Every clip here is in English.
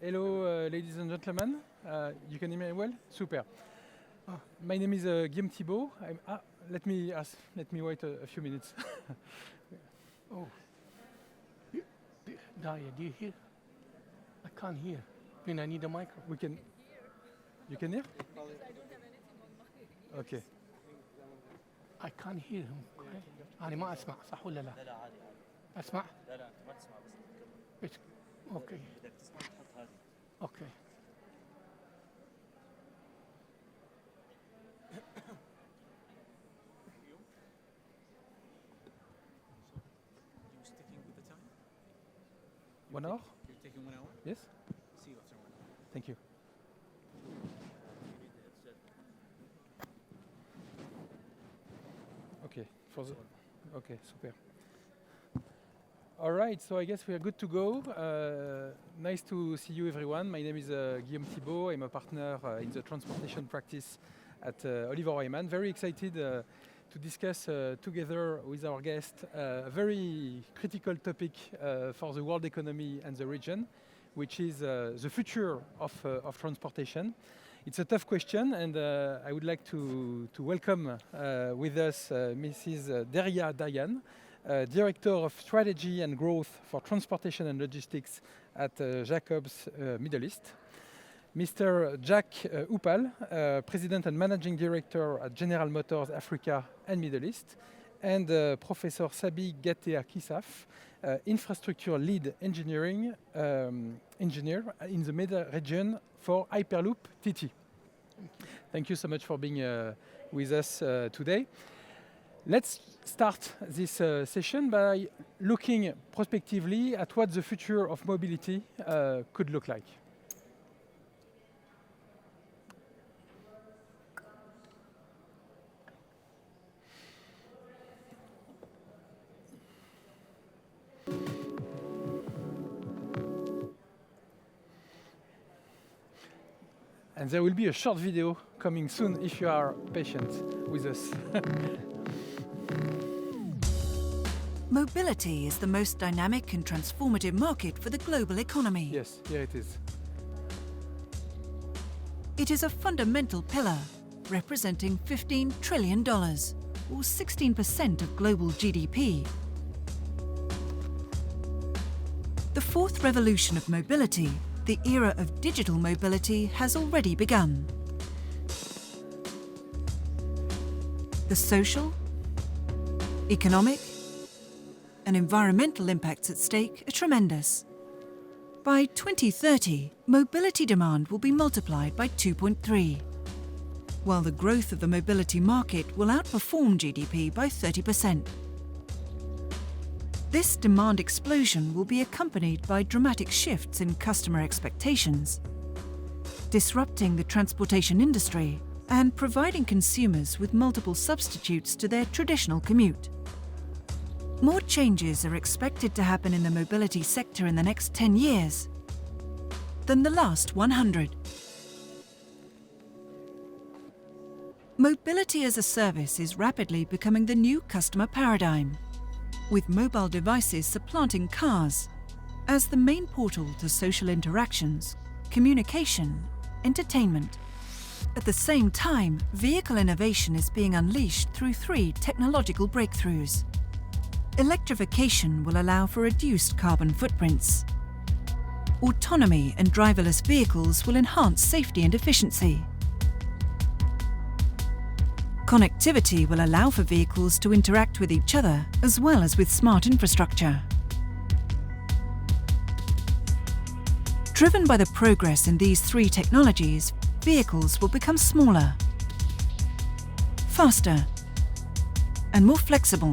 Hello, ladies and gentlemen. You can hear me well? Super. My name is Guillaume Thibault. Let me wait a few minutes. Oh. Daria, do you hear? I can't hear. I need a microphone. You can hear? Because I don't have anything on my ears. Okay. I can't hear him. أنا ما أسمع صح ولا لا؟ لا لا عادي عادي. أسمع؟ لا لا ما تسمع بس كمل. أوكي. بدك تسمع تحط هذه. أوكي. You sticking with the time? 1 hour? You're taking 1 hour? Yes? See you after 1 hour. Thank you. You need the headset. Okay. Okay, super. All right, so I guess we are good to go. Nice to see you, everyone. My name is Guillaume Thibault. I'm a partner in the transportation practice at Oliver Wyman. Very excited to discuss together with our guest a very critical topic for the world economy and the region, which is the future of transportation. It's a tough question, and I would like to welcome with us Mrs. Deria Dayan, Director of Strategy and Growth for Transportation and Logistics at Jacobs Middle East. Mr. Jack Upal, President and Managing Director at General Motors Africa and Middle East, and Professor Sabi Gatea Kisaf, Infrastructure Lead Engineer in the MEDA region for Hyperloop TT. Thank you so much for being with us today. Let's start this session by looking prospectively at what the future of mobility could look like. And there will be a short video coming soon if you are patient with us. Mobility is the most dynamic and transformative market for the global economy. Yes, here it is. It is a fundamental pillar, representing $15 trillion, or 16% of global GDP. The fourth revolution of mobility, the era of digital mobility, has already begun. The social, economic, and environmental impacts at stake are tremendous. By 2030, mobility demand will be multiplied by 2.3, while the growth of the mobility market will outperform GDP by 30%. This demand explosion will be accompanied by dramatic shifts in customer expectations, disrupting the transportation industry and providing consumers with multiple substitutes to their traditional commute. More changes are expected to happen in the mobility sector in the next 10 years than the last 100. Mobility as a service is rapidly becoming the new customer paradigm, with mobile devices supplanting cars as the main portal to social interactions, communication, entertainment. At the same time, vehicle innovation is being unleashed through 3 technological breakthroughs. Electrification will allow for reduced carbon footprints. Autonomy and driverless vehicles will enhance safety and efficiency. Connectivity will allow for vehicles to interact with each other as well as with smart infrastructure. Driven by the progress in these 3 technologies, vehicles will become smaller, faster, and more flexible.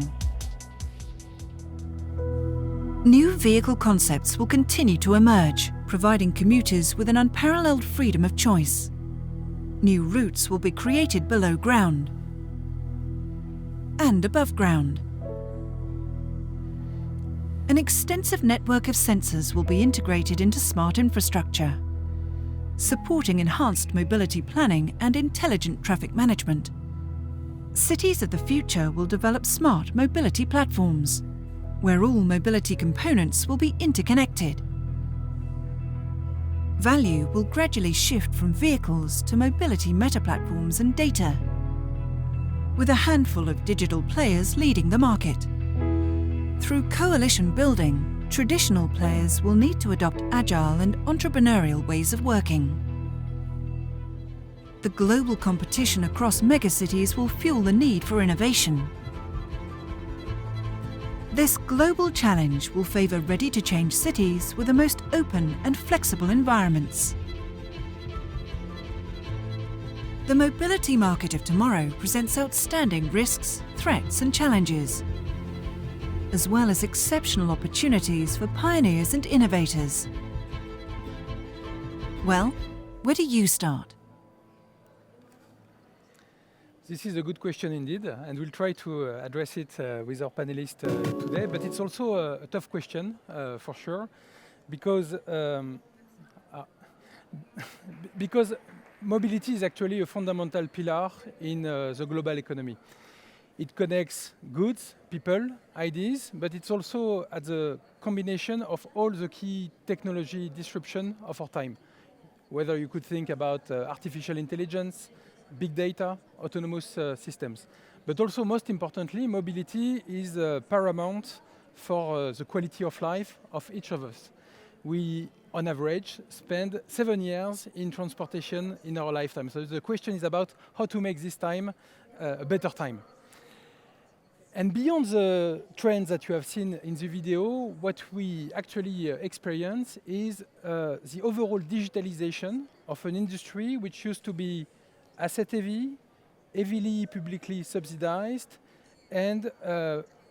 New vehicle concepts will continue to emerge, providing commuters with an unparalleled freedom of choice. New routes will be created below ground and above ground. An extensive network of sensors will be integrated into smart infrastructure, supporting enhanced mobility planning and intelligent traffic management. Cities of the future will develop smart mobility platforms, where all mobility components will be interconnected. value will gradually shift from vehicles to mobility meta-platforms and data, with a handful of digital players leading the market. Through coalition building, traditional players will need to adopt agile and entrepreneurial ways of working. The global competition across megacities will fuel the need for innovation. This global challenge will favour ready-to-change cities with the most open and flexible environments. The mobility market of tomorrow presents outstanding risks, threats and challenges, as well as exceptional opportunities for pioneers and innovators. Well, where do you start? This is a good question indeed, and we'll try to address it with our panelists today. But it's also a tough question, for sure, because because mobility is actually a fundamental pillar in the global economy. It connects goods, people, ideas, but it's also at the combination of all the key technology disruption of our time. Whether you could think about artificial intelligence, big data, autonomous systems. But also, most importantly, mobility is paramount for the quality of life of each of us. We, on average, spend 7 years in transportation in our lifetime. So the question is about how to make this time a better time. And beyond the trends that you have seen in the video, what we actually experience is the overall digitalization of an industry which used to be asset heavy, heavily publicly subsidized, and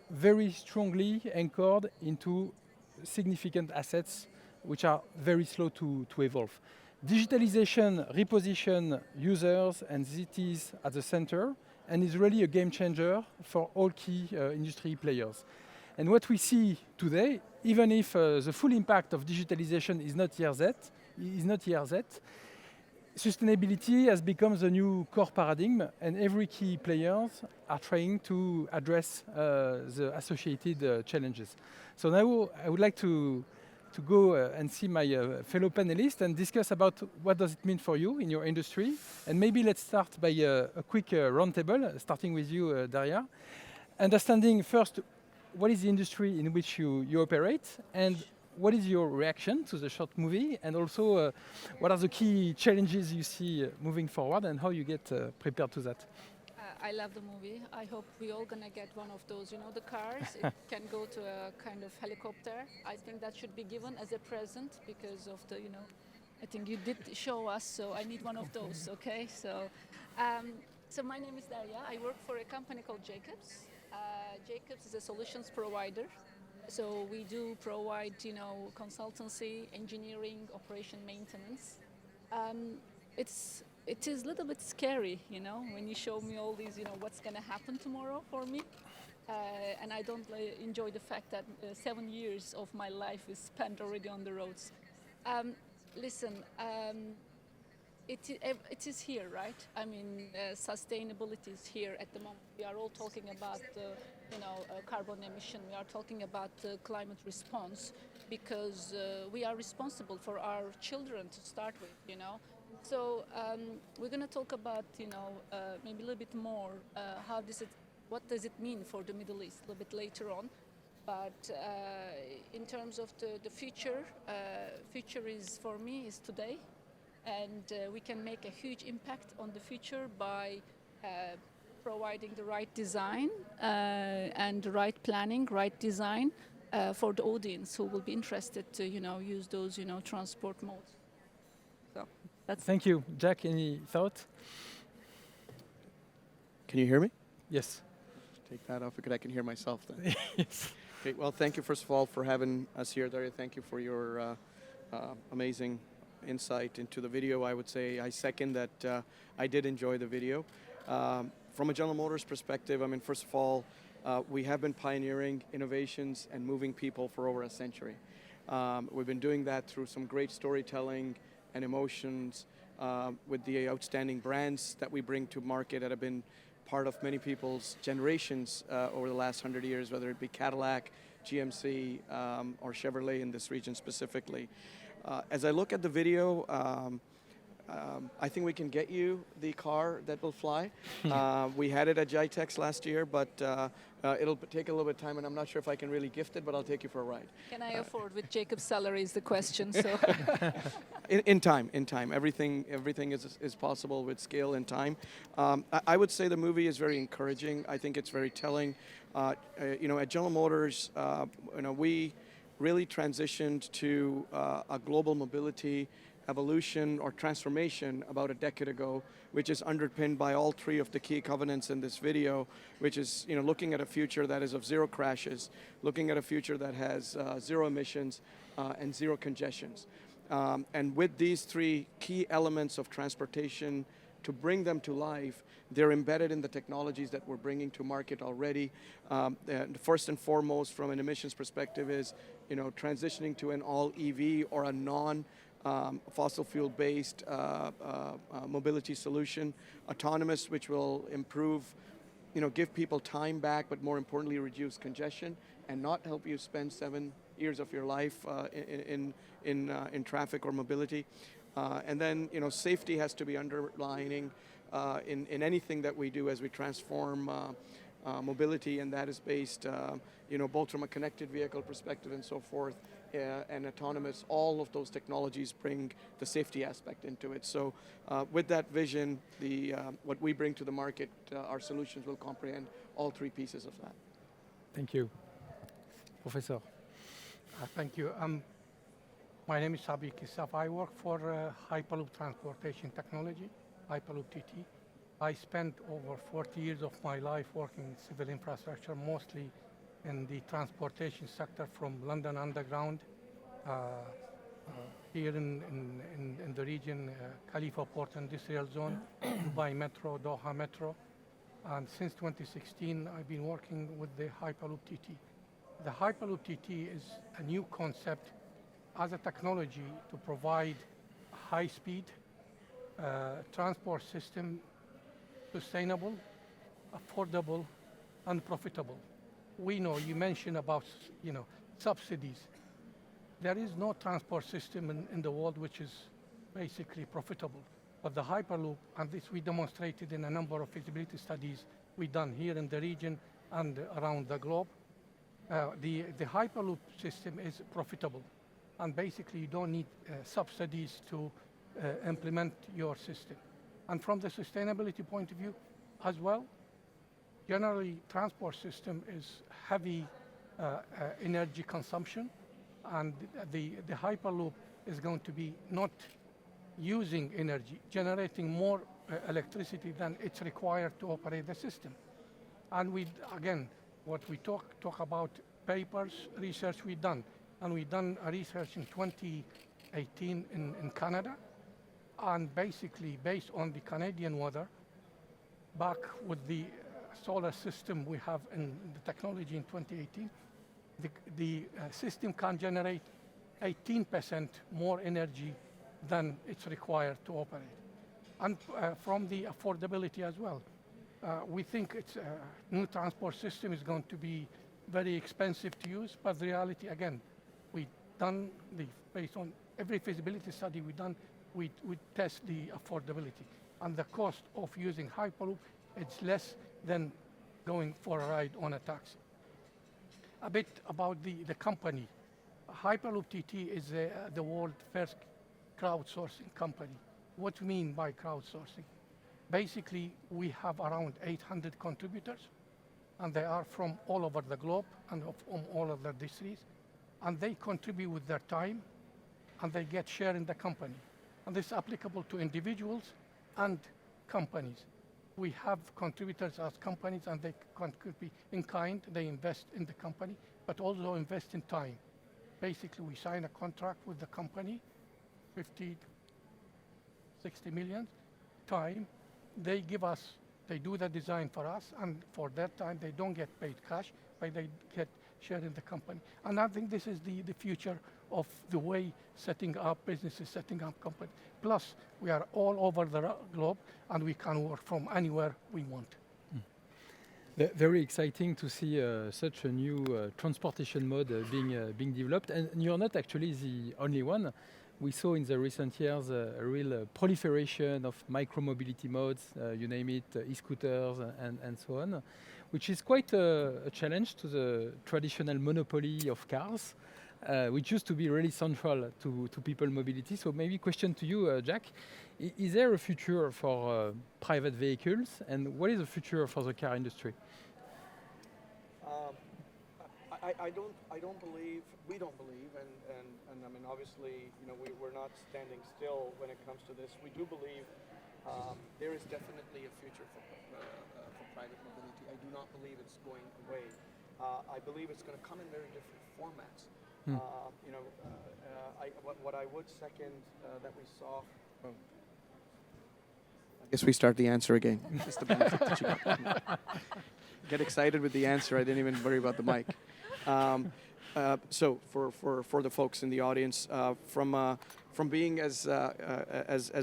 very strongly anchored into significant assets which are very slow to evolve. Digitalization reposition users and cities at the center and is really a game changer for all key industry players. And what we see today, even if the full impact of digitalization is not yet, sustainability has become the new core paradigm, and every key players are trying to address the associated challenges. So now I would like to go and see my fellow panelists and discuss about what does it mean for you in your industry. And maybe let's start by a quick roundtable, starting with you, Daria. Understanding first, what is the industry in which you operate, and what is your reaction to the short movie, and also what are the key challenges you see moving forward, and how you get prepared to that? I love the movie. I hope we all gonna get one of those, you know, the cars. It can go to a kind of helicopter. I think that should be given as a present because of the, you know, I think you did show us, so I need one of those, okay? So, so my name is Daria. I work for a company called Jacobs. Jacobs is a solutions provider. So we do provide, you know, consultancy, engineering, operation, maintenance. It is a little bit scary, you know, when you show me all these, you know, what's going to happen tomorrow for me. And I don't enjoy the fact that 7 years of my life is spent already on the roads. Listen, it is here, right? I mean, sustainability is here at the moment. We are all talking about, you know, carbon emission. We are talking about climate response because we are responsible for our children to start with, you know. So we're going to talk about, you know, maybe a little bit more what does it mean for the Middle East a little bit later on. But in terms of the future, future is for me is today, and we can make a huge impact on the future by providing the right design and the right planning, right design for the audience who will be interested to, you know, use those, you know, transport modes. So. Thank you. Jack, any thought? Can you hear me? Yes. Take that off because I can hear myself then. Yes. Okay, well, thank you first of all for having us here, Daria. Thank you for your amazing insight into the video. I would say I second that I did enjoy the video. From a General Motors perspective, I mean, first of all, we have been pioneering innovations and moving people for over a century. We've been doing that through some great storytelling and emotions with the outstanding brands that we bring to market that have been part of many people's generations over the last 100 years, whether it be Cadillac, GMC, or Chevrolet in this region specifically. As I look at the video, I think we can get you the car that will fly. We had it at GITEX last year, but it'll take a little bit of time, and I'm not sure if I can really gift it, but I'll take you for a ride. Can I afford with Jacob's salary is the question. So In time. Everything is possible with scale and time. I would say the movie is very encouraging. I think it's very telling. At General Motors, we really transitioned to a global mobility evolution or transformation about a decade ago, which is underpinned by all three of the key covenants in this video, which is looking at a future that is of zero crashes, looking at a future that has zero emissions and zero congestions. And with these three key elements of transportation, to bring them to life, they're embedded in the technologies that we're bringing to market already. First and foremost, from an emissions perspective, is transitioning to an all EV or a non-fossil fuel-based mobility solution, autonomous, which will improve, give people time back, but more importantly, reduce congestion and not help you spend 7 years of your life in traffic or mobility. And then, safety has to be underlining in anything that we do as we transform mobility, and that is based, both from a connected vehicle perspective and so forth, and autonomous. All of those technologies bring the safety aspect into it. So, with that vision, what we bring to the market, our solutions will comprehend all three pieces of that. Thank you. Professor. Thank you. My name is Sabi Kisaf. I work for Hyperloop Transportation Technology, Hyperloop TT. I spent over 40 years of my life working in civil infrastructure, mostly in the transportation sector, from London Underground, here in the region, Khalifa Port Industrial Zone, Dubai Metro, Doha Metro. And since 2016, I've been working with the Hyperloop TT. The Hyperloop TT is a new concept as a technology to provide high-speed transport system, sustainable, affordable, and profitable. We know you mentioned about subsidies. There is no transport system in the world which is basically profitable. But the Hyperloop, and this we demonstrated in a number of feasibility studies we done here in the region and around the globe. The Hyperloop system is profitable, and basically you don't need subsidies to implement your system. And from the sustainability point of view as well, generally transport system is heavy energy consumption, and the Hyperloop is going to be not using energy, generating more electricity than it's required to operate the system. And again, what we talk about papers, research we've done. And we've done a research in 2018 in Canada. And basically, based on the Canadian weather, back with the solar system we have in the technology in 2018, the system can generate 18% more energy than it's required to operate. And from the affordability as well. We think it's new transport system is going to be very expensive to use, but the reality, again, we done based on every feasibility study we done, we test the affordability. And the cost of using Hyperloop, it's less than going for a ride on a taxi. A bit about the company. Hyperloop TT is the world's first crowdsourcing company. What do you mean by crowdsourcing? Basically, we have around 800 contributors, and they are from all over the globe and from all of the industries. And they contribute with their time, and they get share in the company. And this is applicable to individuals and companies. We have contributors as companies, and they contribute in kind. They invest in the company, but also invest in time. Basically, we sign a contract with the company, 50, 60 million time. They give us, they do the design for us, and for that time, they don't get paid cash, but they get share in the company. And I think this is the future of the way setting up businesses, setting up companies. Plus, we are all over the globe, and we can work from anywhere we want. Very exciting to see such a new transportation mode being developed. And you're not actually the only one. we saw in the recent years a real proliferation of micro-mobility modes, you name it, e-scooters and so on, which is quite a challenge to the traditional monopoly of cars, which used to be really central to people mobility. So maybe question to you, Jack, is there a future for private vehicles, and what is the future for the car industry? I don't believe, we don't believe, and I mean, obviously, you know, we're not standing still when it comes to this. We do believe there is definitely a future for private mobility. I do not believe it's going away. I believe it's going to come in very different formats. You know, what I would second that we saw. I guess we start the answer again. Just the benefit that you got. Get excited with the answer. I didn't even worry about the mic. So for the folks in the audience, from being as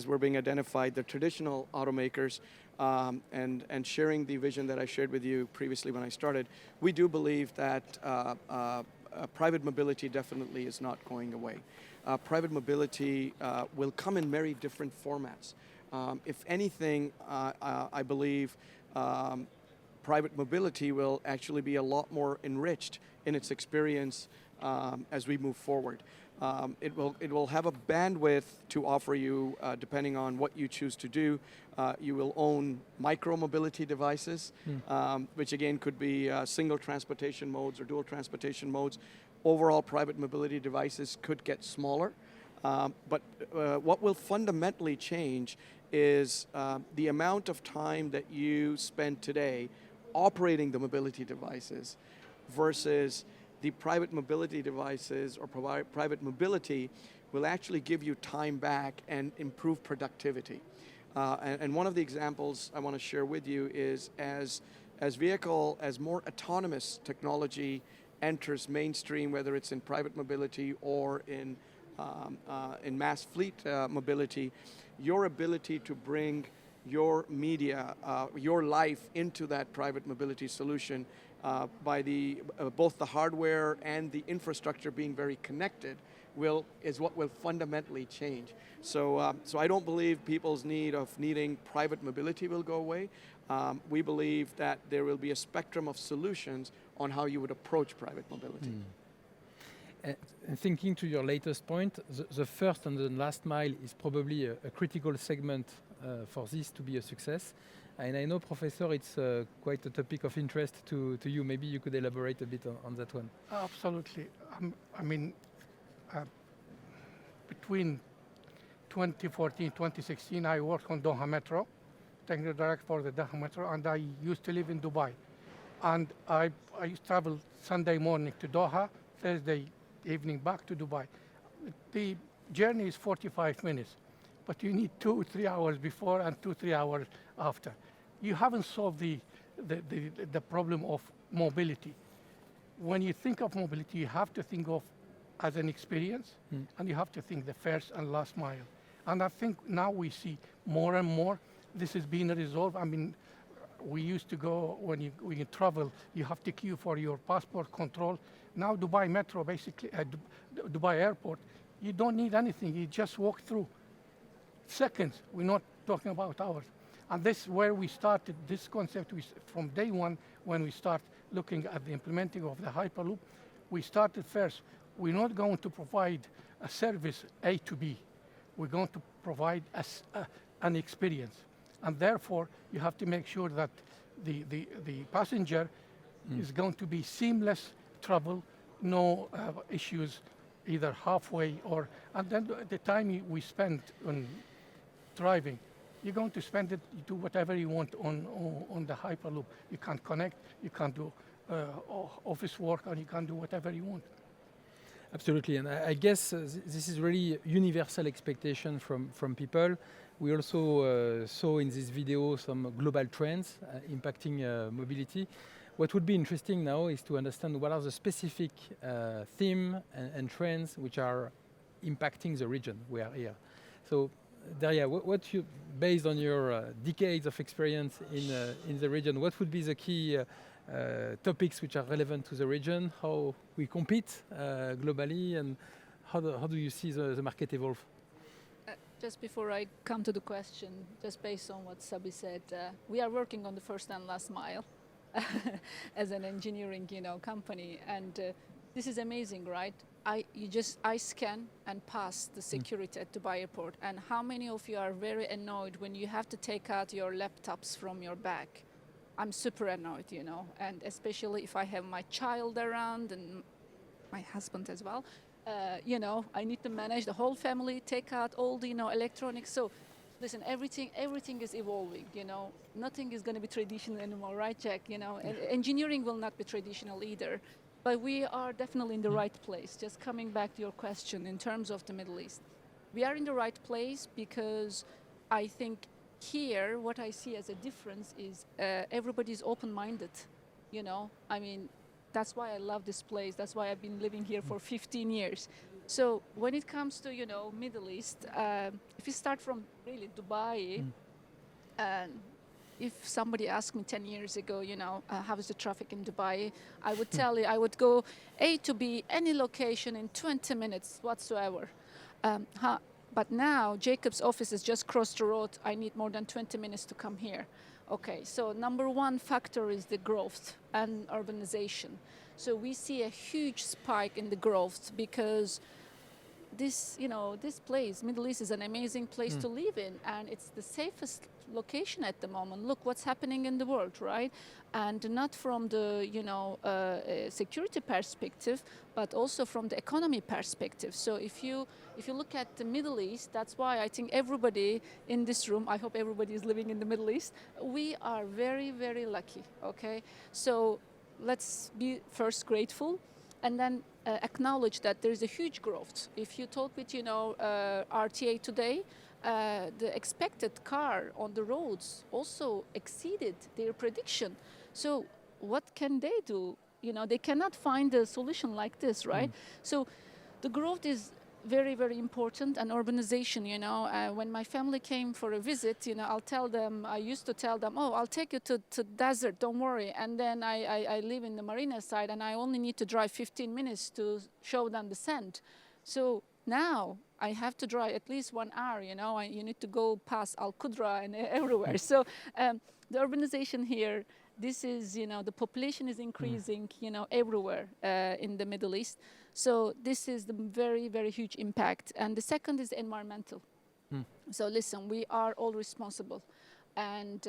we're being identified, the traditional automakers, and sharing the vision that I shared with you previously when I started, we do believe that private mobility definitely is not going away. Private mobility will come in very different formats. If anything, I believe private mobility will actually be a lot more enriched in its experience as we move forward. It will have a bandwidth to offer you depending on what you choose to do. You will own micro mobility devices, which again could be single transportation modes or dual transportation modes. Overall private mobility devices could get smaller, but what will fundamentally change is the amount of time that you spend today operating the mobility devices versus the private mobility devices or private mobility will actually give you time back and improve productivity. And one of the examples I want to share with you is as more autonomous technology enters mainstream, whether it's in private mobility or in mass fleet mobility, your ability to bring your media, your life into that private mobility solution by both the hardware and the infrastructure being very connected is what will fundamentally change. So I don't believe people's needing private mobility will go away. We believe that there will be a spectrum of solutions on how you would approach private mobility. And thinking to your latest point, the first and the last mile is probably a critical segment for this to be a success. And I know, Professor, it's quite a topic of interest to you. Maybe you could elaborate a bit on that one. Absolutely. I mean, between 2014 2016, I worked on Doha Metro, technical director for the Doha Metro, and I used to live in Dubai. And I used to travel Sunday morning to Doha, Thursday evening back to Dubai. The journey is 45 minutes, but you need 2-3 hours before and 2-3 hours after. You haven't solved the problem of mobility. When you think of mobility, you have to think of as an experience, and you have to think the first and last mile. And I think now we see more and more this is being resolved. I mean, we used to go, when you travel, you have to queue for your passport control. Now Dubai Metro, basically, Dubai Airport, you don't need anything. You just walk through. Seconds, we're not talking about hours. And this is where we started this concept. From day one, when we start looking at the implementing of the Hyperloop, we started first. We're not going to provide a service A to B. We're going to provide an experience. And therefore, you have to make sure that the passenger is going to be seamless travel, no issues either halfway or, and then the time we spend on driving, you're going to spend it, you do whatever you want on the Hyperloop. You can connect, you can do office work, and you can do whatever you want. Absolutely, and I guess this is really universal expectation from people. We also saw in this video some global trends impacting mobility. What would be interesting now is to understand what are the specific themes and trends which are impacting the region we are here. So, Daria, based on your decades of experience in the region, what would be the key topics which are relevant to the region, how we compete globally, and how do you see the market evolve? Just before I come to the question, just based on what Sabi said, we are working on the first and last mile as an engineering, company, and this is amazing, right? I scan and pass the security at Dubai Airport, and how many of you are very annoyed when you have to take out your laptops from your bag? I'm super annoyed, and especially if I have my child around and my husband as well. I need to manage the whole family, take out all the, electronics. So, listen, everything is evolving. Nothing is going to be traditional anymore, right, Jack? Engineering will not be traditional either. But we are definitely in the right place. Just coming back to your question in terms of the Middle East, we are in the right place because I think here what I see as a difference is everybody's open-minded. That's why I love this place. That's why I've been living here for 15 years. So when it comes to, Middle East, if you start from really Dubai, if somebody asked me 10 years ago, how is the traffic in Dubai, I would tell you I would go A to B, any location in 20 minutes whatsoever. But now Jacob's office is just across the road. I need more than 20 minutes to come here. Okay, so number one factor is the growth and urbanization. So we see a huge spike in the growth because this place, Middle East, is an amazing place to live in, and it's the safest location at the moment. Look what's happening in the world, right? And not from the security perspective, but also from the economy perspective. So if you look at the Middle East, that's why I think everybody in this room, I hope everybody is living in the Middle East, we are very, very lucky. Okay, so let's be first grateful, and then acknowledge that there is a huge growth. If you talk with RTA today, the expected car on the roads also exceeded their prediction. So what can they do? They cannot find a solution like this, right? So the growth is very, very important, and urbanization, when my family came for a visit, I used to tell them, oh, I'll take you to desert, don't worry. And then I live in the marina side, and I only need to drive 15 minutes to show them the sand. So now I have to drive at least 1 hour, you need to go past Al Qudra and everywhere. So the urbanization here, this is, the population is increasing, everywhere in the Middle East. So this is the very, very huge impact. And the second is environmental. So listen, we are all responsible. And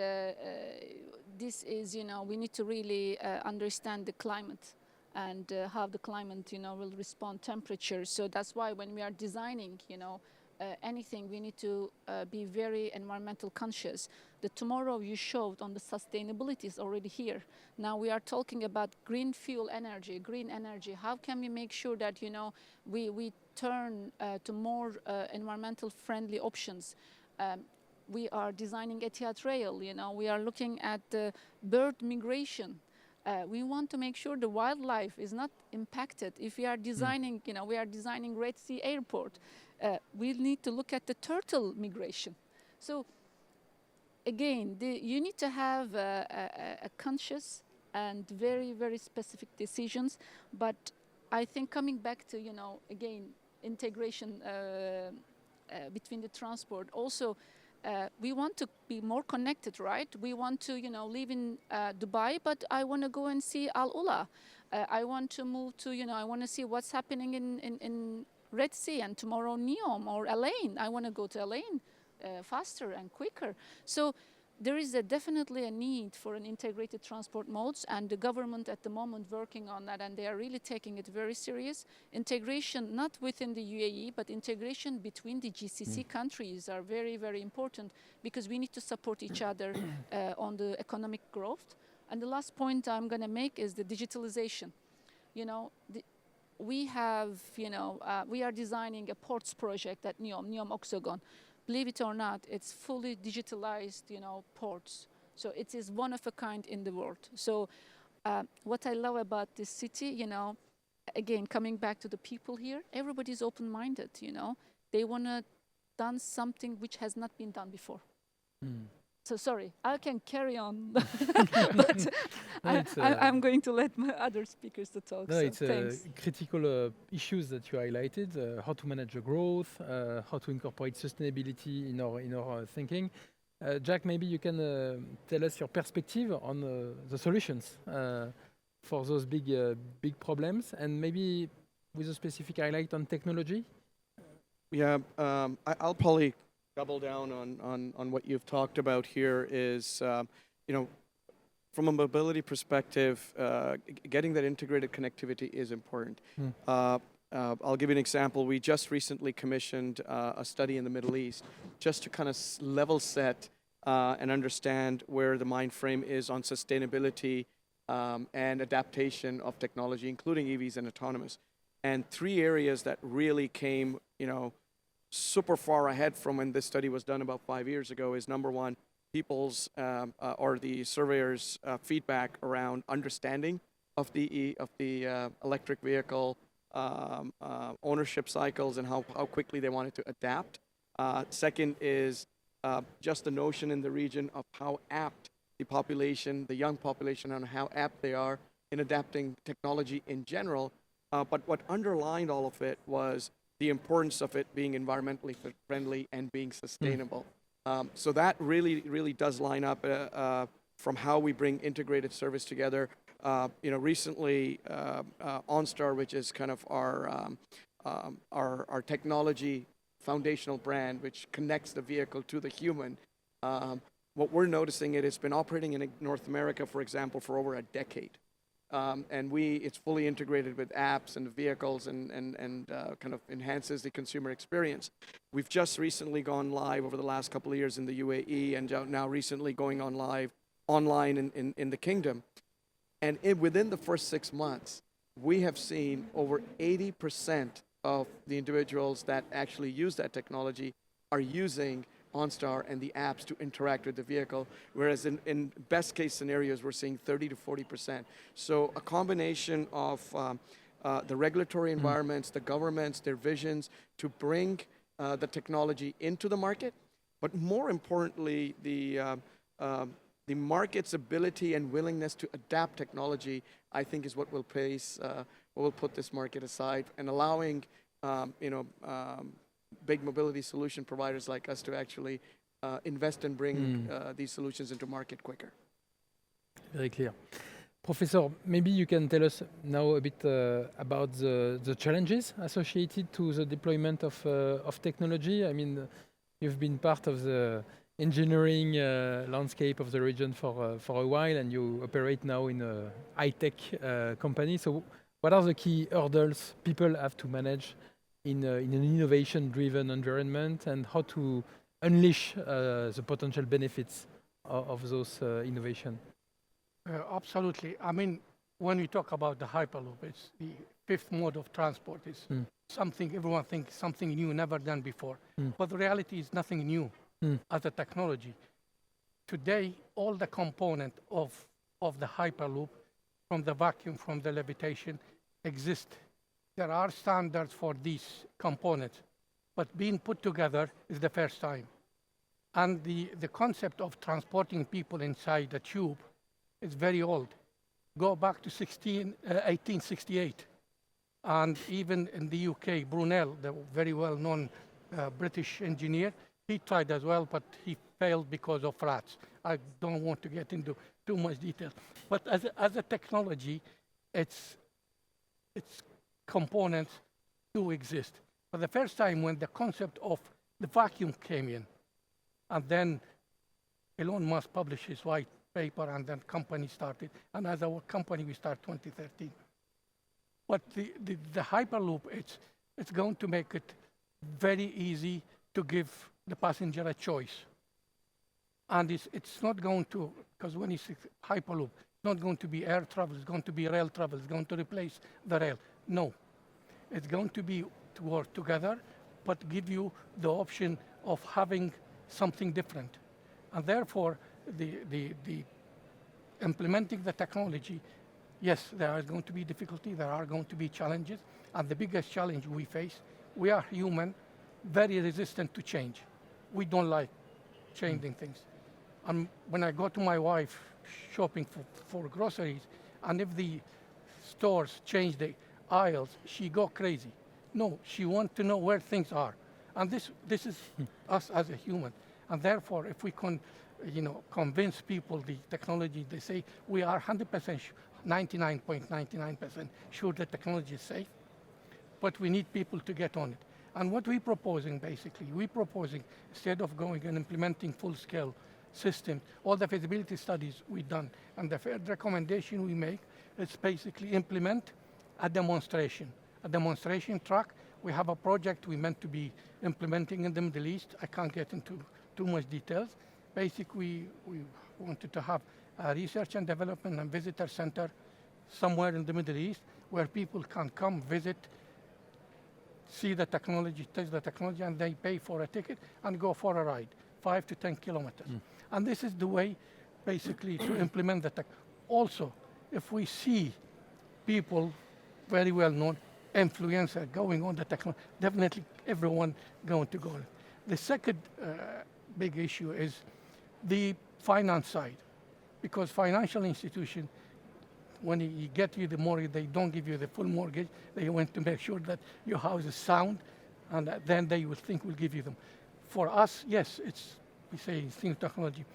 this is, we need to really understand the climate and how the climate, will respond temperature. So that's why when we are designing, anything, we need to be very environmental conscious. The tomorrow you showed on the sustainability is already here. Now we are talking about green fuel energy, green energy. How can we make sure that, we turn to more environmental friendly options? We are designing Etihad Rail, we are looking at the bird migration. We want to make sure the wildlife is not impacted. If we are designing, we are designing Red Sea Airport, we need to look at the turtle migration. So again, you need to have a conscious and very, very specific decisions. But I think coming back to, again, integration between the transport, also we want to be more connected, right? We want to, live in Dubai, but I want to go and see Al Ula. I want to move to, I want to see what's happening in Red Sea, and tomorrow Neom or Elaine. I want to go to Elaine faster and quicker. So there is definitely a need for an integrated transport modes, and the government at the moment working on that, and they are really taking it very serious. Integration, not within the UAE, but integration between the GCC countries are very, very important, because we need to support each other on the economic growth. And the last point I'm going to make is the digitalization. We have, we are designing a ports project at Neom Oxagon. Believe it or not, it's fully digitalized, ports. So it is one of a kind in the world. So what I love about this city, again, coming back to the people here, everybody's open-minded, They want to done something which has not been done before. So sorry, I can carry on, but I'm going to let my other speakers to talk. No, So it's thanks. critical issues that you highlighted, how to manage the growth, how to incorporate sustainability in our thinking. Jack, maybe you can tell us your perspective on the solutions for those big problems, and maybe with a specific highlight on technology. Yeah, I'll probably double down on what you've talked about here is, from a mobility perspective, getting that integrated connectivity is important. I'll give you an example. We just recently commissioned a study in the Middle East just to kind of level set and understand where the mind frame is on sustainability and adaptation of technology, including EVs and autonomous. And 3 areas that really came, super far ahead from when this study was done about 5 years ago is number one, people's or the surveyors' feedback around understanding of the electric vehicle ownership cycles and how quickly they wanted to adapt. Second is just the notion in the region of how apt the population, the young population, and how apt they are in adapting technology in general. But what underlined all of it was the importance of it being environmentally friendly and being sustainable. So that really does line up from how we bring integrated service together. Recently, OnStar, which is kind of our technology foundational brand, which connects the vehicle to the human. What we're noticing, it's been operating in North America, for example, for over a decade. And it's fully integrated with apps and vehicles and kind of enhances the consumer experience. We've just recently gone live over the last couple of years in the UAE and now recently going online in the Kingdom. And within the first 6 months, we have seen over 80% of the individuals that actually use that technology are using OnStar and the apps to interact with the vehicle, whereas in best case scenarios, we're seeing 30 to 40%. So a combination of the regulatory environments, the governments, their visions to bring the technology into the market, but more importantly, the market's ability and willingness to adapt technology, I think, is what will put this market aside and allowing, big mobility solution providers like us to actually invest and bring these solutions into market quicker. Very clear. Professor, maybe you can tell us now a bit about the challenges associated to the deployment of technology. I mean, you've been part of the engineering landscape of the region for a while, and you operate now in a high-tech company. So what are the key hurdles people have to manage in an innovation-driven environment, and how to unleash the potential benefits of those innovation? Absolutely. I mean, when we talk about the Hyperloop, it's the 5th mode of transport. It's something everyone thinks something new, never done before. But the reality is nothing new as a technology. Today, all the component of the Hyperloop, from the vacuum, from the levitation, exist. There are standards for these components, but being put together is the first time. And the concept of transporting people inside a tube is very old. Go back to 1868. And even in the UK, Brunel, the very well-known British engineer, he tried as well, but he failed because of rats. I don't want to get into too much detail. But as a technology, its components do exist. For the first time, when the concept of the vacuum came in, and then Elon Musk published his white paper, and then company started. And as our company, we start 2013. But the Hyperloop, it's going to make it very easy to give the passenger a choice. And it's not going to, because when it's Hyperloop, it's not going to be air travel, it's going to be rail travel, it's going to replace the rail. No, it's going to be to work together, but give you the option of having something different. And therefore, the implementing the technology, yes, there are going to be difficulty, there are going to be challenges, and the biggest challenge we face, we are human, very resistant to change. We don't like changing things. When I go to my wife shopping for groceries, and if the stores change the aisles, she go crazy. No, she wants to know where things are. And this is us as a human. And therefore, if we can, convince people the technology, they say we are 100% 99.99% sure the technology is safe, but we need people to get on it. And what we're proposing, basically, instead of going and implementing full-scale systems, all the feasibility studies we've done, and the third recommendation we make is basically implement a demonstration track. We have a project we meant to be implementing in the Middle East. I can't get into too much details. Basically, we wanted to have a research and development and visitor center somewhere in the Middle East where people can come visit, see the technology, test the technology, and they pay for a ticket and go for a ride, 5 to 10 kilometers. And this is the way, basically, to implement the tech. Also, if we see people, very well known, influencer going on the technology, definitely everyone going to go. The second big issue is the finance side, because financial institution, when you get you the mortgage, they don't give you the full mortgage. They want to make sure that your house is sound, and then they will think we'll give you them. For us, yes, we say it's new technology,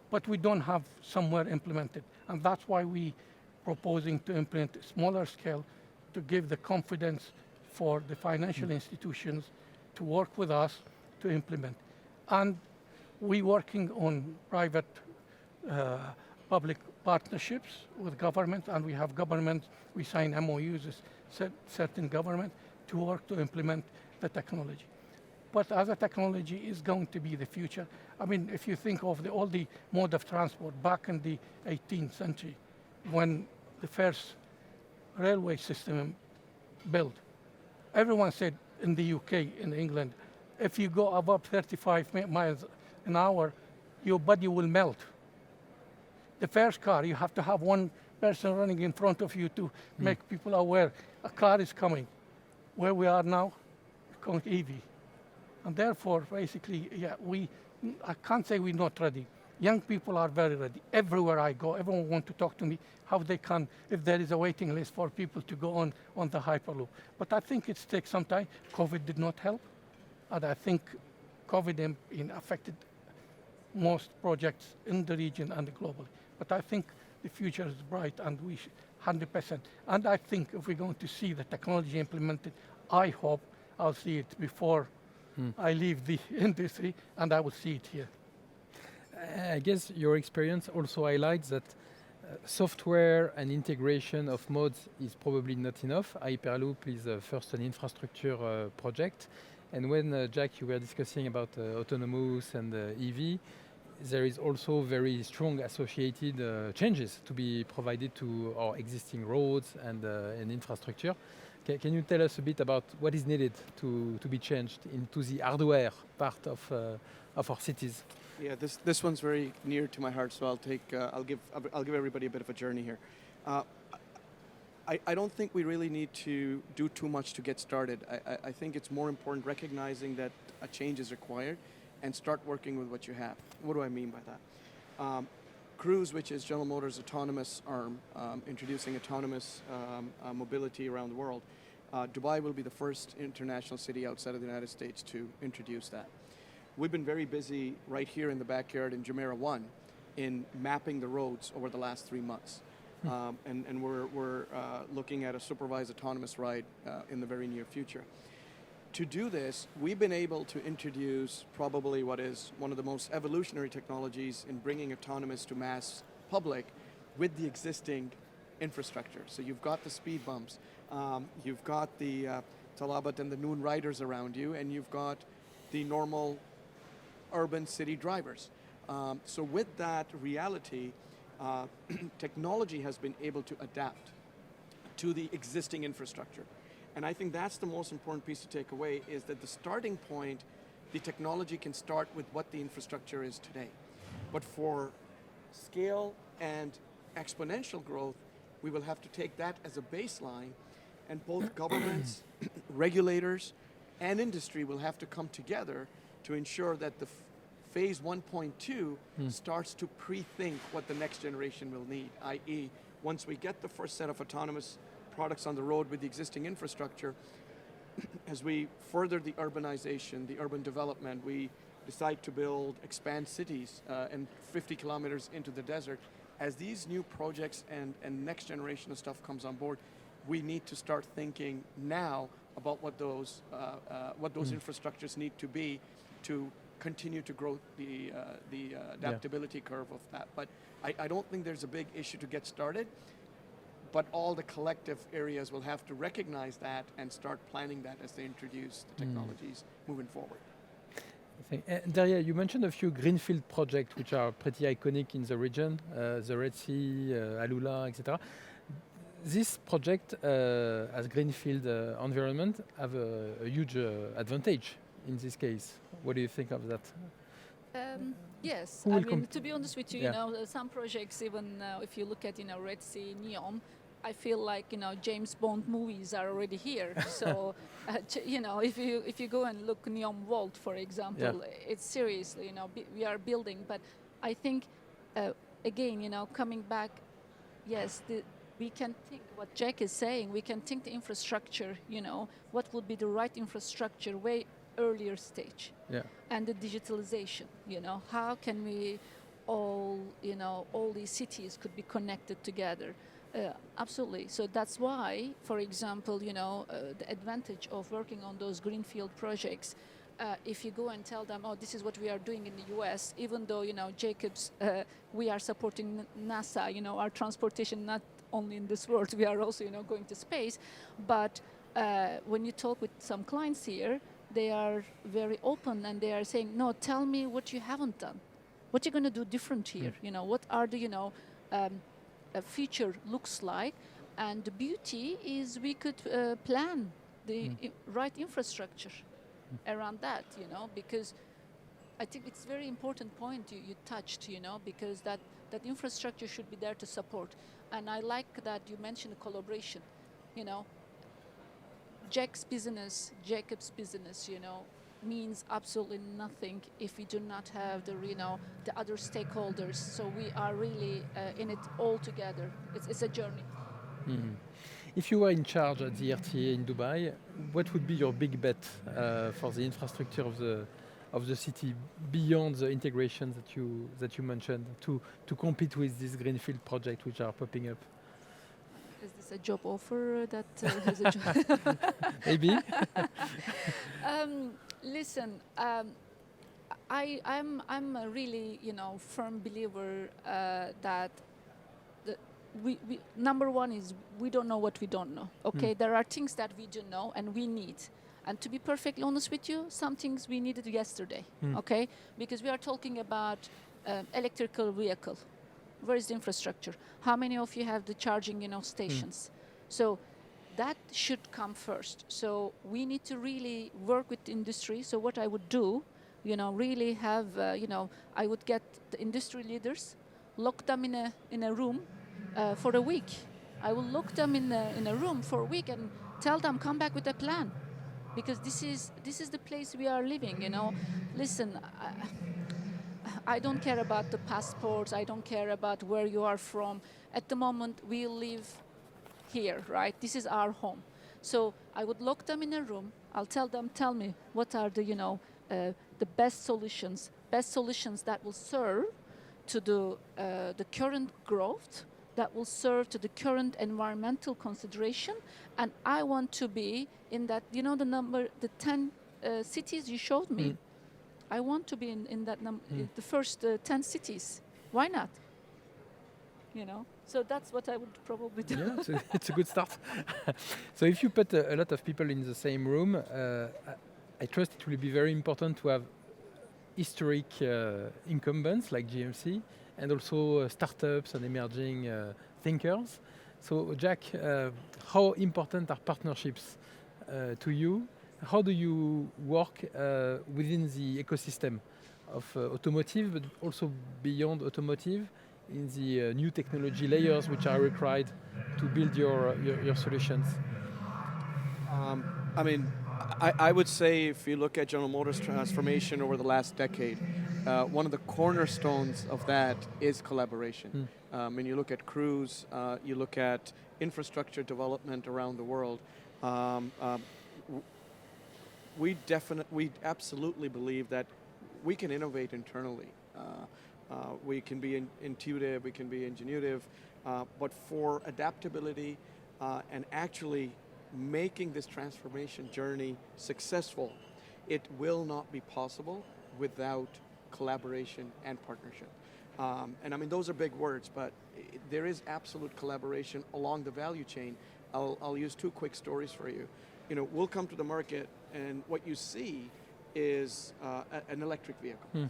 but we don't have somewhere implemented, and that's why we proposing to implement a smaller scale to give the confidence for the financial institutions to work with us to implement. And we working on private public partnerships with government, and we have government, we sign MOUs with certain government to work to implement the technology. But as a technology is going to be the future. I mean, if you think of all the mode of transport back in the 18th century, when the first railway system built, everyone said in the UK, in England, if you go above 35 miles an hour, your body will melt. The first car, you have to have one person running in front of you to make people aware a car is coming. Where we are now, it's called EV. And therefore, basically, I can't say we're not ready. Young people are very ready. Everywhere I go, everyone wants to talk to me how they can, if there is a waiting list for people to go on the Hyperloop. But I think it takes some time. COVID did not help. And I think COVID affected most projects in the region and globally. But I think the future is bright, and we 100%. And I think if we're going to see the technology implemented, I hope I'll see it before I leave the industry, and I will see it here. I guess your experience also highlights that software and integration of modes is probably not enough. Hyperloop is first an infrastructure project. And when, Jack, you were discussing about autonomous and EV, there is also very strong associated changes to be provided to our existing roads and infrastructure. Can you tell us a bit about what is needed to be changed into the hardware part of our cities? Yeah, this one's very near to my heart, so I'll give everybody a bit of a journey here. I don't think we really need to do too much to get started. I think it's more important recognizing that a change is required and start working with what you have. What do I mean by that? Cruise, which is General Motors' autonomous arm, introducing autonomous mobility around the world. Dubai will be the first international city outside of the United States to introduce that. We've been very busy right here in the backyard in Jumeirah 1 in mapping the roads over the last 3 months. And we're looking at a supervised autonomous ride in the very near future. To do this, we've been able to introduce probably what is one of the most evolutionary technologies in bringing autonomous to mass public with the existing infrastructure. So you've got the speed bumps, you've got the Talabat and the Noon riders around you, and you've got the normal urban city drivers. So with that reality, technology has been able to adapt to the existing infrastructure. And I think that's the most important piece to take away, is that the starting point, the technology can start with what the infrastructure is today. But for scale and exponential growth, we will have to take that as a baseline, and both governments, regulators, and industry will have to come together to ensure that the phase 1.2 starts to pre-think what the next generation will need, i.e., once we get the first set of autonomous products on the road with the existing infrastructure, as we further the urbanization, the urban development, we decide to expand cities and 50 kilometers into the desert. As these new projects and next generation of stuff comes on board, we need to start thinking now about what those infrastructures need to be to continue to grow the adaptability curve of that. But I don't think there's a big issue to get started, but all the collective areas will have to recognize that and start planning that as they introduce the technologies moving forward. Daria, you mentioned a few greenfield projects which are pretty iconic in the region, the Red Sea, Alula, etc. This project as greenfield environment have a huge advantage in this case. What do you think of that? Yes, Who I will mean, to be honest with you, Yeah. some projects, even if you look at, Red Sea, Neom, I feel like, James Bond movies are already here. So, if you go and look Neom Vault, for example, it's seriously, we are building. But I think, again, coming back, yes, we can think what Jack is saying. We can think the infrastructure, what would be the right infrastructure way earlier stage. Yeah. And the digitalization, how can we all these cities could be connected together. Absolutely. So that's why, for example, the advantage of working on those greenfield projects, if you go and tell them, oh, this is what we are doing in the US, even though, Jacobs, we are supporting NASA, our transportation, not only in this world, we are also, going to space. But when you talk with some clients here, they are very open and they are saying, no, tell me what you haven't done. What you're going to do different here? What are the, a feature looks like, and the beauty is we could plan the right infrastructure around that, because I think it's a very important point you touched, because that infrastructure should be there to support. And I like that you mentioned collaboration, Jacob's business, means absolutely nothing if we do not have the other stakeholders. So we are really in it all together. It's a journey. Mm-hmm. If you were in charge at the RTA in Dubai, what would be your big bet for the infrastructure of the city beyond the integration that you mentioned to compete with these greenfield projects which are popping up? Is this a job offer that is a job? Maybe. Listen, I'm a really firm believer that we number one is we don't know what we don't know. Okay, there are things that we do know and we need. And to be perfectly honest with you, some things we needed yesterday. Okay, because we are talking about electrical vehicle. Where is the infrastructure? How many of you have the charging stations? So that should come first. So we need to really work with the industry. So what I would do, really have, I would get the industry leaders, lock them in a room for a week. I will lock them in a room for a week and tell them, come back with a plan, because this is the place we are living. Listen. I don't care about the passports. I don't care about where you are from. At the moment, we live here, right? This is our home. So I would lock them in a room. I'll tell them, tell me what are the, the best solutions that will serve to the current growth, that will serve to the current environmental consideration. And I want to be in that, the 10 cities you showed me. I want to be in that the first 10 cities. Why not? So that's what I would probably do. Yeah, it's a good start. So if you put a lot of people in the same room, I trust it will be very important to have historic incumbents like GMC and also startups and emerging thinkers. So Jack, how important are partnerships to you? How do you work within the ecosystem of automotive, but also beyond automotive, in the new technology layers which are required to build your solutions? I would say if you look at General Motors' transformation over the last decade, one of the cornerstones of that is collaboration. When you look at cruise, you look at infrastructure development around the world, we absolutely believe that we can innovate internally. We can be intuitive, we can be ingenuitive, but for adaptability and actually making this transformation journey successful, it will not be possible without collaboration and partnership. And I mean, those are big words, but there is absolute collaboration along the value chain. I'll use two quick stories for you. You know, we'll come to the market and what you see is an electric vehicle.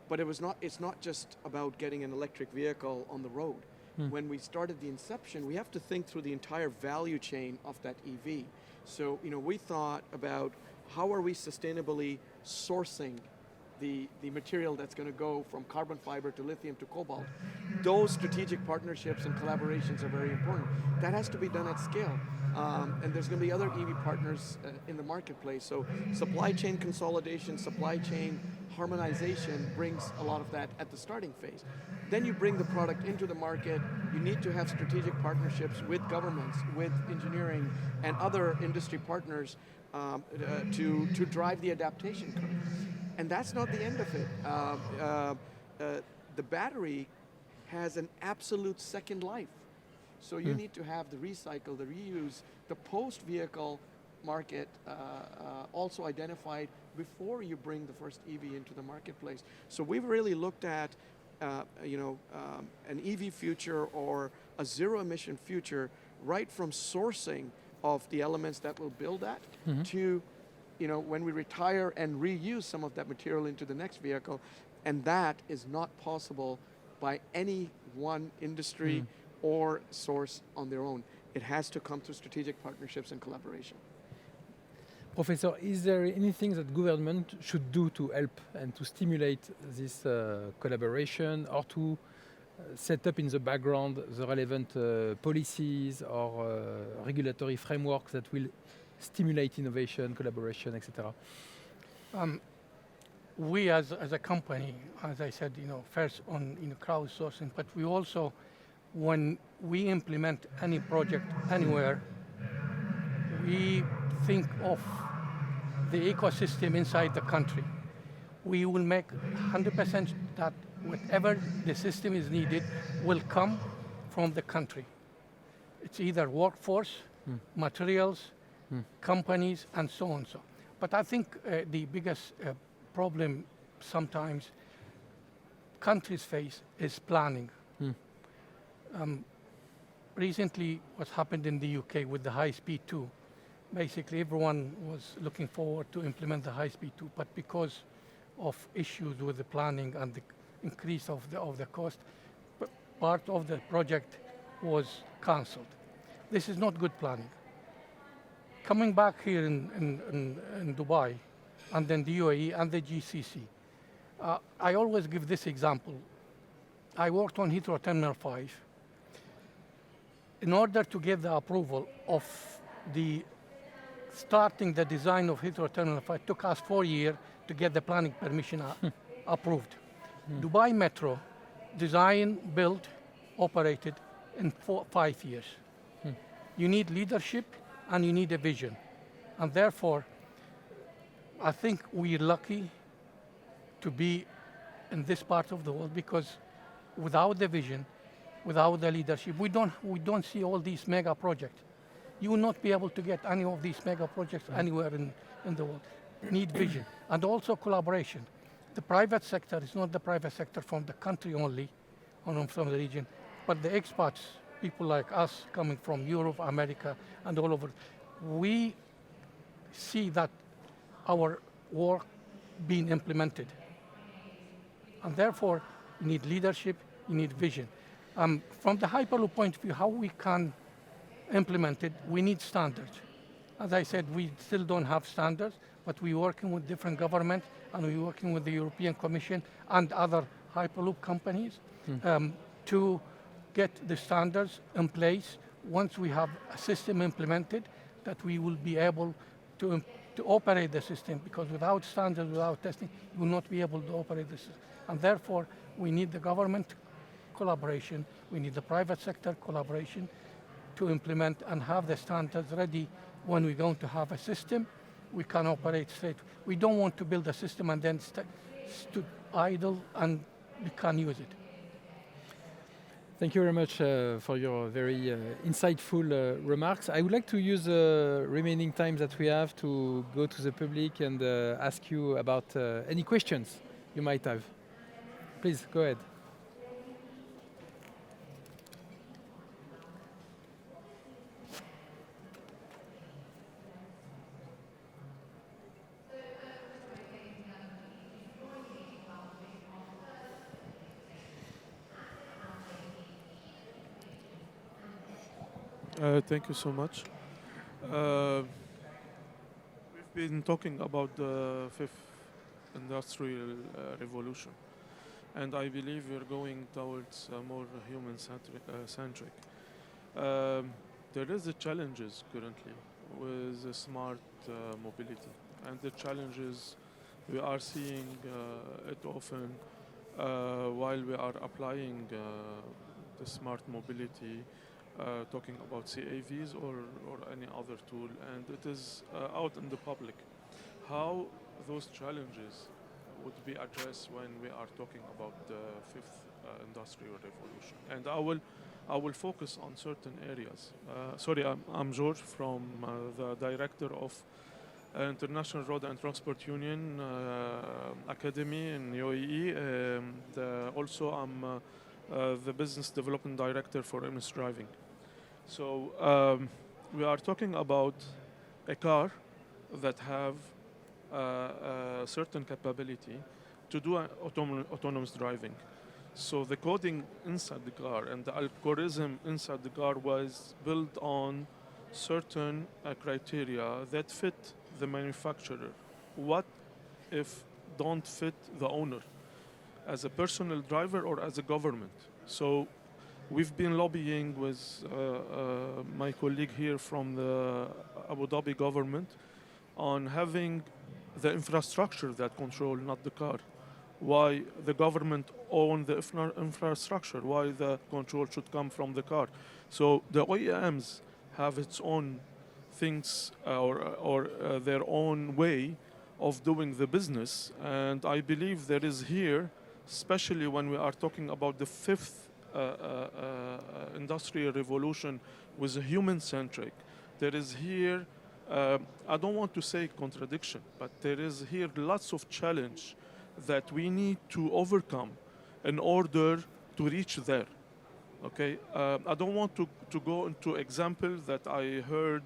But it's not just about getting an electric vehicle on the road. When we started the inception, we have to think through the entire value chain of that EV. So, you know, we thought about how are we sustainably sourcing the material that's going to go from carbon fiber to lithium to cobalt. Those strategic partnerships and collaborations are very important. That has to be done at scale. And there's going to be other EV partners in the marketplace. So supply chain consolidation, supply chain harmonization brings a lot of that at the starting phase. Then you bring the product into the market. You need to have strategic partnerships with governments, with engineering, and other industry partners to drive the adaptation curve. And that's not the end of it. The battery has an absolute second life. So you need to have the recycle, the reuse, the post-vehicle market also identified before you bring the first EV into the marketplace. So we've really looked at an EV future or a zero-emission future right from sourcing of the elements that will build that to when we retire and reuse some of that material into the next vehicle. And that is not possible by any one industry or source on their own. It has to come through strategic partnerships and collaboration. Professor, is there anything that government should do to help and to stimulate this collaboration, or to set up in the background the relevant policies or regulatory frameworks that will stimulate innovation, collaboration, etc.? We as a company, as I said, first on crowdsourcing, but we also, when we implement any project anywhere, we think of the ecosystem inside the country. We will make 100% that whatever the system is needed will come from the country. It's either workforce, materials, companies, and so on. But I think the biggest problem sometimes countries face is planning. Recently, what happened in the UK with the high-speed 2, basically everyone was looking forward to implement the high-speed 2, but because of issues with the planning and the increase of the cost, part of the project was cancelled. This is not good planning. Coming back here in Dubai, and then the UAE and the GCC, I always give this example. I worked on Heathrow Terminal 5. In order to get the approval of starting the design of Heathrow Terminal 5, it took us 4 years to get the planning permission approved. Dubai Metro, design, built, operated in 5 years. You need leadership and you need a vision. And therefore, I think we're lucky to be in this part of the world, because without the vision, without the leadership, we don't see all these mega projects. You will not be able to get any of these mega projects anywhere in the world. You need vision and also collaboration. The private sector is not the private sector from the country only, or from the region, but the expats, people like us coming from Europe, America, and all over. We see that our work being implemented. And therefore, you need leadership, you need vision. From the Hyperloop point of view, how we can implement it, we need standards. As I said, we still don't have standards, but we're working with different governments, and we're working with the European Commission and other Hyperloop companies to get the standards in place. Once we have a system implemented, that we will be able to to operate the system, because without standards, without testing, you will not be able to operate the system. And therefore, we need the government collaboration, we need the private sector collaboration to implement and have the standards ready when we're going to have a system we can operate straight. We don't want to build a system and then stood idle and we can't use it. Thank you very much for your very insightful remarks. I would like to use the remaining time that we have to go to the public and ask you about any questions you might have. Please, go ahead. Thank you so much. We've been talking about the fifth industrial revolution, and I believe we're going towards a more human-centric. There is a challenges currently with the smart mobility, and the challenges we are seeing it often while we are applying the smart mobility. Talking about CAVs or any other tool, and it is out in the public. How those challenges would be addressed when we are talking about the fifth industrial revolution? And I will focus on certain areas. Sorry, I'm George from the director of International Road and Transport Union Academy in UAE. Also, I'm the business development director for MS Driving. So we are talking about a car that have a certain capability to do autonomous driving. So the coding inside the car and the algorithm inside the car was built on certain criteria that fit the manufacturer. What if don't fit the owner as a personal driver or as a government? So we've been lobbying with my colleague here from the Abu Dhabi government on having the infrastructure that control, not the car. Why the government own the infrastructure? Why the control should come from the car? So the OEMs have its own things or their own way of doing the business, and I believe there is here, especially when we are talking about the fifth industrial revolution with a human-centric, there is here, I don't want to say contradiction, but there is here lots of challenge that we need to overcome in order to reach there. Okay, I don't want to go into example that I heard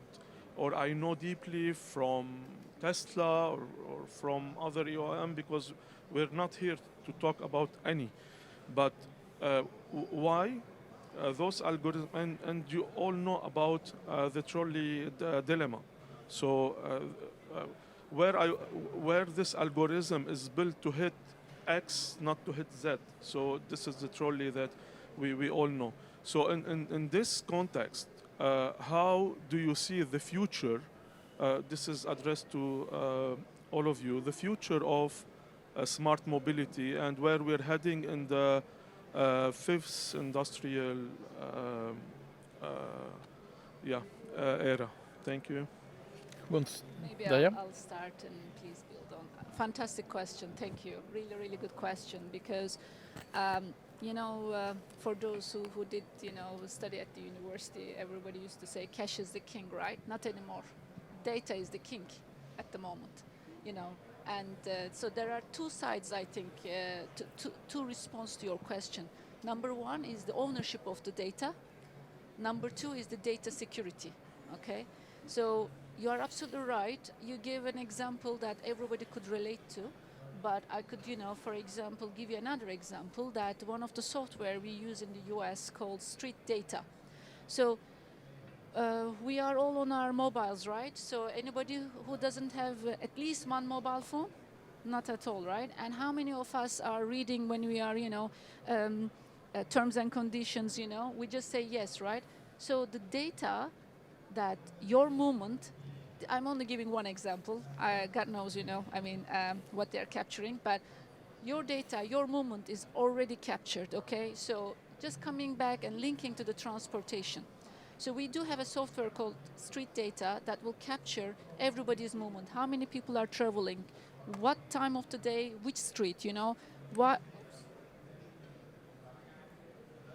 or I know deeply from Tesla or from other EOM, because we're not here to talk about any. But why those algorithms, and you all know about the trolley dilemma. So where this algorithm is built to hit X, not to hit Z. So this is the trolley that we all know. So in this context, how do you see the future? This is addressed to all of you. The future of smart mobility and where we're heading in the fifth industrial era. Thank you. Maybe I'll start and please build on. Fantastic question. Thank you. Really, really good question, because for those who did, study at the university, everybody used to say cash is the king, right? Not anymore. Data is the king at the moment, And so there are two sides, I think, to response to your question. Number one is the ownership of the data. Number two is the data security, okay? So you are absolutely right. You gave an example that everybody could relate to. But I could, for example, give you another example, that one of the software we use in the US called Street Data. So we are all on our mobiles, right? So anybody who doesn't have at least one mobile phone? Not at all, right? And how many of us are reading when we are, terms and conditions, We just say yes, right? So the data that your movement I'm only giving one example. God knows, I mean, what they're capturing, but your data, your movement is already captured, okay? So just coming back and linking to the transportation. So we do have a software called Street Data that will capture everybody's movement. How many people are traveling? What time of the day? Which street? What?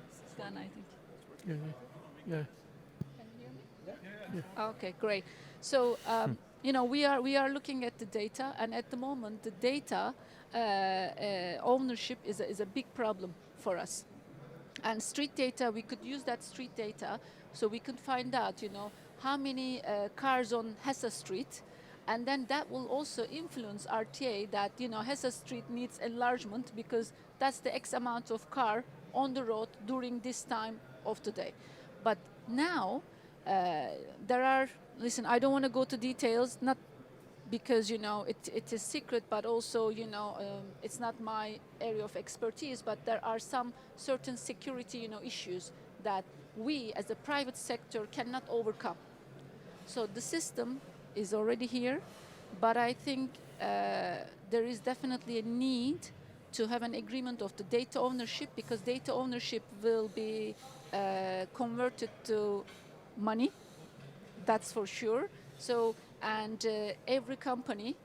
It's done, I think. Yeah, yeah. Can you hear me? Okay, great. So we are looking at the data, and at the moment, the data ownership is a big problem for us. And street data, we could use that street data so we could find out, how many cars on Hessa Street, and then that will also influence RTA that, Hessa Street needs enlargement because that's the X amount of car on the road during this time of the day. But now, listen, I don't want to go to details, not because it is secret, but also it's not my area of expertise, but there are some certain security issues that we as a private sector cannot overcome. So the system is already here, but I think there is definitely a need to have an agreement of the data ownership, because data ownership will be converted to money, that's for sure. So, and every company,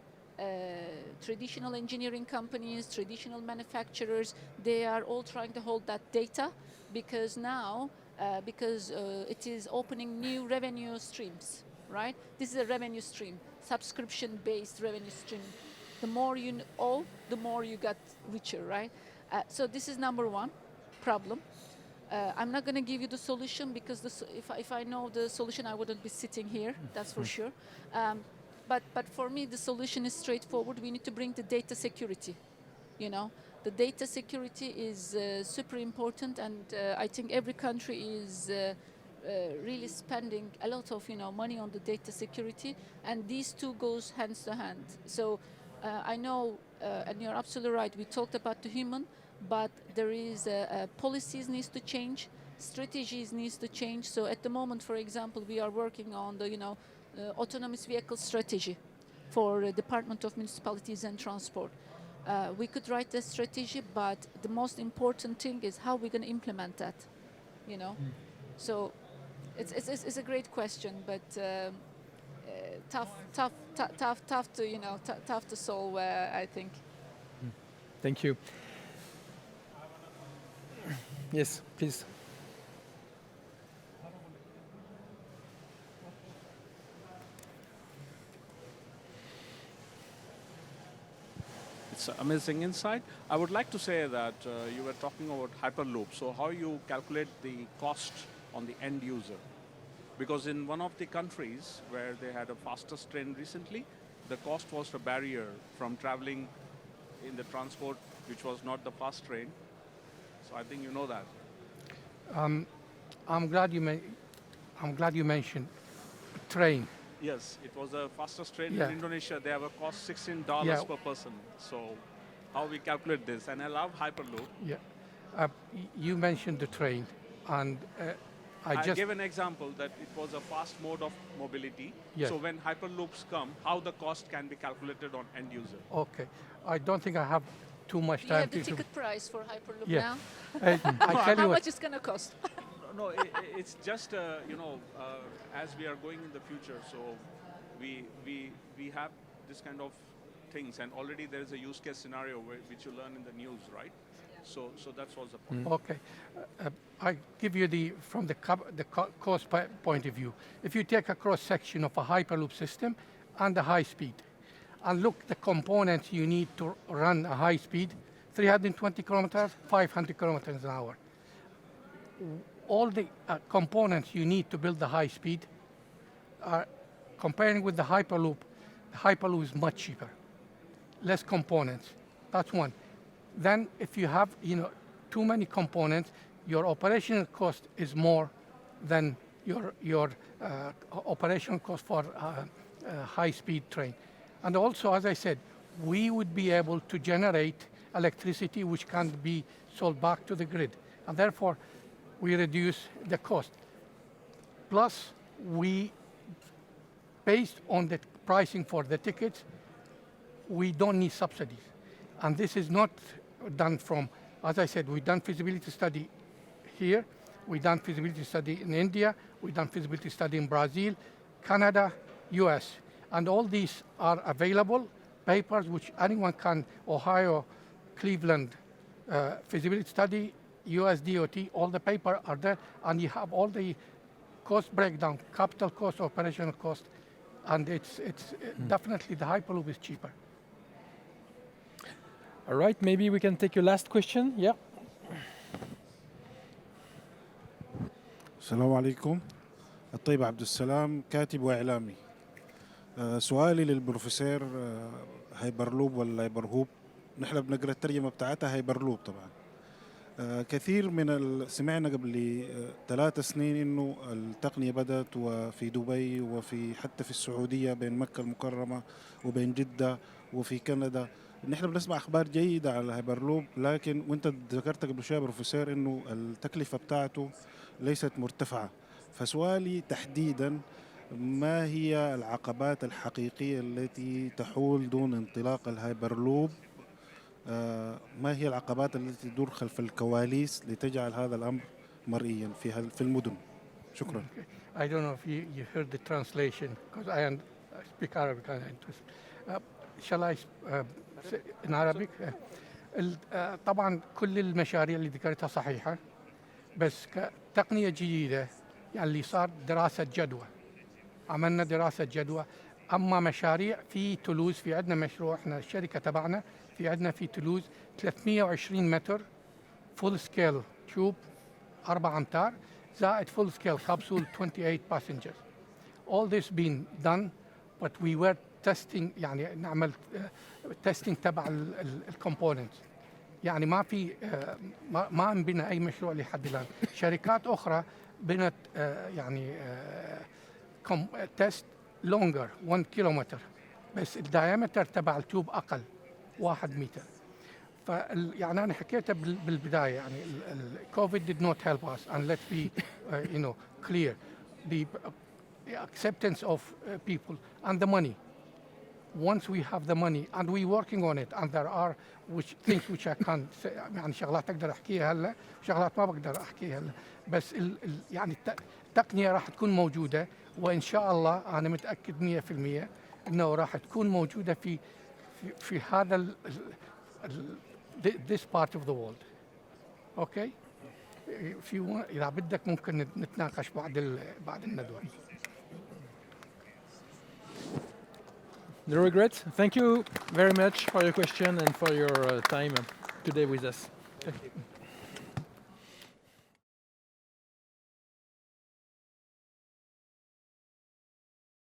traditional engineering companies, traditional manufacturers, they are all trying to hold that data because now, it is opening new revenue streams, right? This is a revenue stream, subscription-based revenue stream. The more you owe, the more you got richer, right? So this is number one problem. I'm not going to give you the solution because if I know the solution, I wouldn't be sitting here, that's for sure. But for me, the solution is straightforward. We need to bring the data security. The data security is super important, and I think every country is really spending a lot of money on the data security, and these two goes hands to hand. So I know, and you're absolutely right. We talked about the human. But there is policies needs to change, strategies needs to change. So at the moment, for example, we are working on the autonomous vehicle strategy for Department of Municipalities and Transport. We could write the strategy, but the most important thing is how we're going to implement that. So it's a great question, but tough to solve, I think. Thank you. Yes, please. It's amazing insight. I would like to say that you were talking about Hyperloop. So how you calculate the cost on the end user? Because in one of the countries where they had a fastest train recently, the cost was a barrier from traveling in the transport, which was not the fast train. So I think you know that. I'm glad you mentioned train. Yes, it was the fastest train Yeah. in Indonesia. They have a cost $16 Yeah. per person. So how we calculate this? And I love Hyperloop. Yeah, you mentioned the train, and I just gave an example that it was a fast mode of mobility. Yes. So when Hyperloops come, how the cost can be calculated on end user? okay. I don't think I have too much Do you time have the to. ticket price for Hyperloop Yeah. now? I tell How you what. much it's going to cost? No, it's just as we are going in the future. So we have this kind of things, and already there is a use case scenario which you learn in the news, right? So that's also the point. Okay, I give you from the cost point of view. If you take a cross section of a Hyperloop system and a high speed, and look the components you need to run a high speed, 320 kilometers, 500 kilometers an hour. All the components you need to build the high speed are comparing with the Hyperloop is much cheaper, less components. That's one. Then if you have too many components, your operational cost is more than your operational cost for a high-speed train. And also, as I said, we would be able to generate electricity which can be sold back to the grid, and therefore we reduce the cost. Plus, we based on the pricing for the tickets, we don't need subsidies. And this is not done from, as I said, we've done feasibility study here, we've done feasibility study in India, we've done feasibility study in Brazil, Canada, US. And all these are available, papers which anyone can, Ohio, Cleveland, feasibility study, US DOT, all the paper are there, and you have all the cost breakdown, capital cost, operational cost, and it's definitely the Hyperloop is cheaper. All right, maybe we can take a last question. Yeah. السلام عليكم. الطيب عبد السلام كاتب وإعلامي. سؤالي للبروفيسور هايبرلوب ولا هايبرهوب، نحن بنقرا الترجمة بتاعتها هايبرلوب طبعا. كثير من سمعنا قبل 3 سنين انه التقنية بدأت وفي دبي وفي حتى في السعودية بين مكة المكرمة وبين جدة وفي كندا. نحن بنسمع اخبار جيدة على الهايبرلوب، لكن وانت ذكرت قبل شوية بروفيسور انه التكلفة بتاعته ليست مرتفعة. فسؤالي تحديدا، ما هي العقبات الحقيقية التي تحول دون انطلاق الهايبرلوب؟ ما هي العقبات التي تدور خلف الكواليس لتجعل هذا الأمر مرئيا في المدن؟ شكرا. I don't know if you heard the translation, because I speak Arabic and I'm interested. Shall I say in Arabic? طبعا كل المشاريع اللي ذكرتها صحيحة، بس كتقنية جديدة يعني اللي صار دراسة جدوى، عملنا دراسة جدوى. أما مشاريع في تولوز، في عندنا مشروع احنا الشركة تبعنا في عندنا في تولوز 320 متر فول سكيل تيوب 4 أمتار زائد فول سكيل كابسول 28 passengers. All this been done, but we were testing، يعني نعمل testing تبع الكومبوننتس. يعني ما في ما انبنى أي مشروع لحد الآن. شركات أخرى بنت يعني تيست longer 1 كيلومتر، بس الدايمتر تبع التوب أقل 1 متر. يعني أنا حكيتها بالبداية، يعني COVID did not help us, and let's be clear, the acceptance of people and the money. Once we have the money and we working on it, and there are things which I can't say، يعني شغلات أقدر أحكيها هلا، شغلات ما بقدر أحكيها هلا، بس يعني التقنية راح تكون موجودة، وإن شاء الله أنا متأكد 100% إنه راح تكون موجودة في هذا this part of the world. Okay? إذا بدك ممكن نتناقش بعد الندوة. No regrets. Thank you very much for your question and for your time today with us. Thank you.